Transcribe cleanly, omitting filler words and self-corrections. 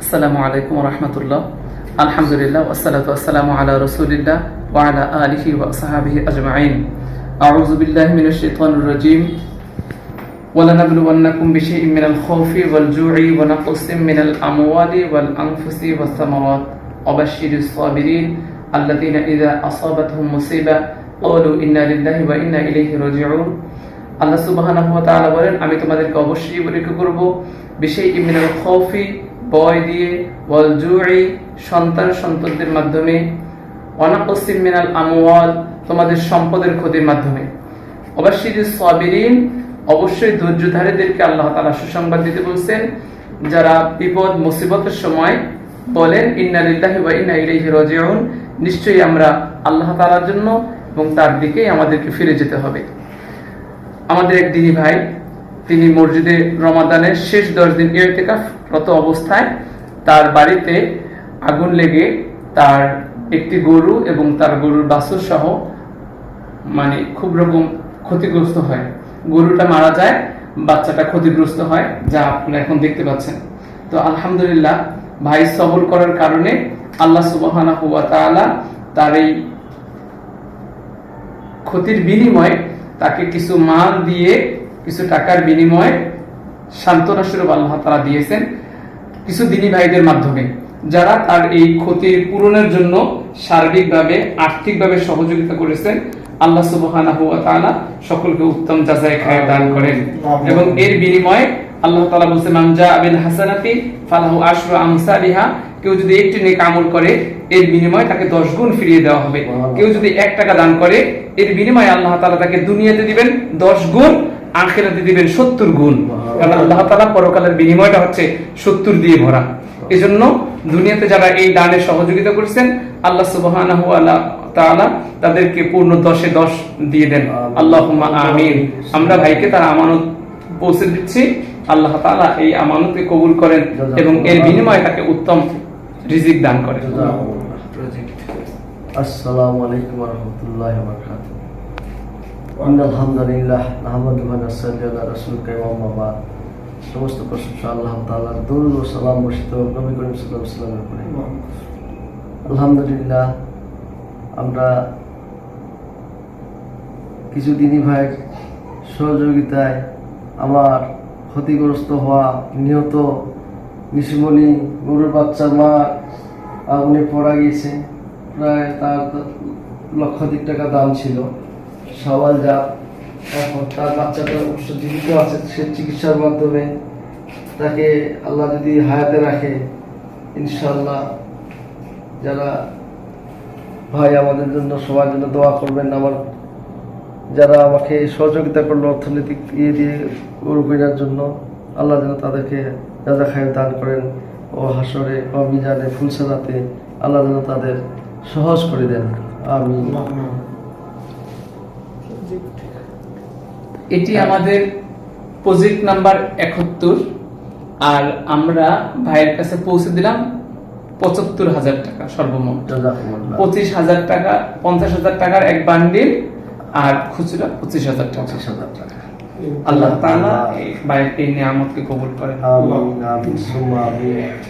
আসসালামু আলাইকুম ওয়া রাহমাতুল্লাহ। আলহামদুলিল্লাহ ওয়াসসালাতু ওয়াসসালামু আলা রাসূলিল্লাহ ওয়া আলা আলিহি ওয়া আসহাবিহি আজমাইন। আউযু বিল্লাহি মিনাশ শাইতানির রাজীম। وَلَنَبْلُوَنَّكُمْ بِشَيْءٍ مِّنَ الْخَوْفِ وَالْجُوعِ وَنَقْصٍ مِّنَ الْأَمْوَالِ وَالْأَنفُسِ وَالثَّمَرَاتِ وَبَشِّرِ الصَّابِرِينَ الَّذِينَ إِذَا أَصَابَتْهُم مُّصِيبَةٌ قَالُوا إِنَّا لِلَّهِ وَإِنَّا إِلَيْهِ রাজিউন। আল্লাহ সুবহানাহু ওয়া তাআলা বলেন, আমি তোমাদেরকে অবশ্যই পরীক্ষা করব বিশাইইন মিনাল খাউফি, ভয় দিয়ে, ওয়াল জুই, সন্তানদের মাধ্যমে, ওয়া নাকসিম মিনাল আমওয়াল, তোমাদের সম্পদের ক্ষতির মাধ্যমে, ওয়াবাশশিরিস সাবিরিন, অবশ্যই ধৈর্যধারীদেরকে আল্লাহ তাআলা সুসংবাদ দিতে বলছেন, যারা বিপদ মুসিবতের সময় বলেন ইন্না লিল্লাহি ওয়া ইন্না ইলাইহি রাজিউন, নিশ্চয়ই আমরা আল্লাহ তাআলার জন্য এবং তার দিকেই আমাদেরকে ফিরে যেতে হবে। আমাদের এক দিনী ভাই, তিনি মসজিদে রমাদানের শেষ 10 দিন ইতিকাফরত অবস্থায় তার বাড়িতে আগুন লেগে তার একটি গরু এবং তার গরুর বাছুর সহ খুব রকম ক্ষতিগ্রস্ত হয়। গরুটা মারা যায়, বাচ্চাটা ক্ষতিগ্রস্ত হয়, যা আপনারা এখন দেখতে পাচ্ছেন। তো আলহামদুলিল্লাহ, ভাই সবর করার কারণে আল্লাহ সুবহানাহু ওয়া তাআলা তার এই ক্ষতির বিনিময়ে তাকে কিছু মাল দিয়ে, কিছু টাকার বিনিময়ে সান্ত্বনা স্বরূপ আল্লাহ তাআলা দিয়েছেন কিছু দিনী ভাইদের মাধ্যমে, যারা তার এই ক্ষতির পূরণের জন্য সার্বিকভাবে আর্থিকভাবে সহযোগিতা করেছেন। আল্লাহ সুবহানাহু ওয়া তাআলা সকলকে উত্তম জাযায়ে খায়ের দান করেন। এবং এর বিনিময়ে আল্লাহ তাআলা বলেছেন, মান জা বিল হাসানাতি ফালাহু আশরু আমসালিহা, কেউ যদি একটি নেক আমল করে এর বিনিময়ে তাকে 10 গুণ ফিরিয়ে দেওয়া হবে। কেউ যদি 1 টাকা দান করে এর বিনিময়ে আল্লাহ তাআলা তাকে দুনিয়াতে দিবেন 10 গুণ, আখিরাতে দিবেন 70 গুণ। কারণ আল্লাহ তাআলা পরকালের বিনিময়টা হচ্ছে 70 দিয়ে ভরা। এজন্য দুনিয়াতে যারা এই দানে সহযোগিতা করেছেন, আল্লাহ সুবহানাহু ওয়া তাআলা তাদেরকে পূর্ণ 10-এ 10 দিয়ে দেন। আল্লাহুম্মা আমিন। আমরা ভাইকে তার আমানত পৌঁছে দিচ্ছি, আল্লাহ তাআলা এই আমানতকে কবুল করেন এবং এর বিনিময়ে তাকে উত্তম রিজিক দান করেন। আসসালামু আলাইকুম ওয়া রাহমাতুল্লাহি ওয়া বারাকাতুহু। ইন্নাল হামদুলিল্লাহ নাহমাদুহু ওয়া নাসাল্লি আলা রাসূলিল ওয়া বা'দ। সমস্ত প্রশংসা আল্লাহ তাআলার, দরুদ ও সালাম বর্ষিত নবী করিম সাল্লাল্লাহু আলাইহি ওয়াসাল্লামের উপরে। আলহামদুলিল্লাহ, আমরা কিছু দিনী ভাইয়ের সহযোগিতায় আমার ক্ষতিগ্রস্ত হওয়া নিহত নিশিমণি গরুর বাচ্চার মা আগুনে পড়া গিয়েছে। প্রায় তার লক্ষাধিক টাকা দাম ছিল। সওয়াল যা এখন তার বাচ্চাটা অবশ্য জীবিত আছে, সে চিকিৎসার মাধ্যমে তাকে আল্লাহ যদি হায়াতে রাখে, ইনশাআল্লাহ যারা ভাই আমাদের জন্য, সবার জন্য দোয়া করবেন। আমার যারা আমাকে সহযোগিতা করলো অর্থনৈতিক দিয়ে গরু কেনার জন্য, আল্লাহ যেন তাদেরকে রাজা খায়ের দান করেন ও হাসরে ও মিজানে ফুলসালাতে আল্লাহ যেন তাদের সহজ করে দেন। আমিন। এটি আমাদের প্রজেক্ট নাম্বার 71, আর আমরা ভাইয়ের কাছে পৌঁছে দিলাম 75,000 টাকা সর্বমোট। 25,000 টাকা, 50,000 টাকার এক বান্ডিল, আর খুচরা 25,000 টাকা। আল্লাহ তাআলা এই ভাইয়ের নিয়ামতকে কবুল করেন। আমিন আমিন সুম্মা আমিন।